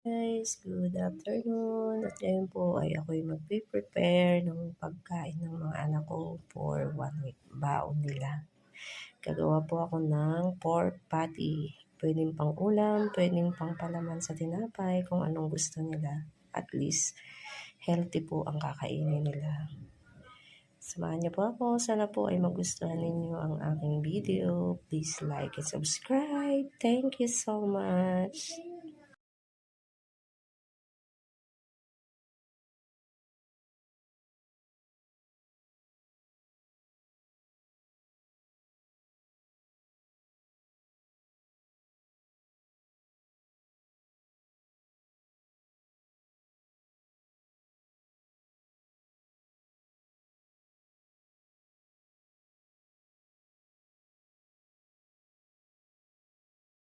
Guys, good afternoon. At ngayon po ay ako'y magpe-prepare ng pagkain ng mga anak ko for 1 week baon nila. Gagawa po ako ng pork patty. Pwedeng pang ulam, pwedeng pang palaman sa tinapay kung anong gusto nila. At least, healthy po ang kakainin nila. Samahan niyo po ako. Sana po ay magustuhan ninyo ang aking video. Please like and subscribe. Thank you so much.